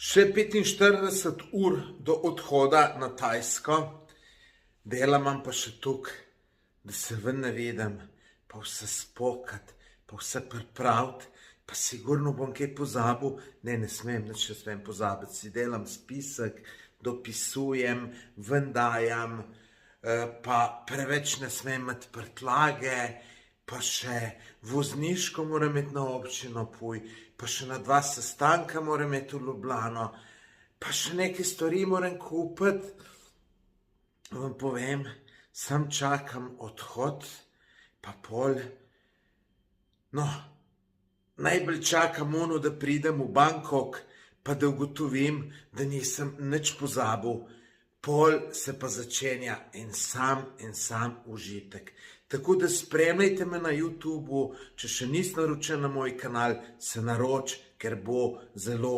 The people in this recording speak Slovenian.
Še 45 ur do odhoda na Tajsko, dela imam pa še toliko, da se ven navedem, pa vse spokat, pa vse pripraviti, pa sigurno bom kaj pozabil. Ne smem, nič ne smem pozabiti, si delam spisek, dopisujem, ven dajam, pa preveč ne smem imeti prtljage, pa še vozniško moram iti na občino Ptuj, pa še na 2 sestanka moram iti v Ljubljano, pa še neke stvari moram kupiti. Vam povem, sam čakam odhod, pa pol. No, najbolj čakam ono, da pridem v Bangkok, pa da ugotovim, da nisem nič pozabil. Pol se pa začenja en sam užitek. Tako da spremljajte me na YouTubu, če še nisi naročen na moj kanal, se naroči, ker bo zelo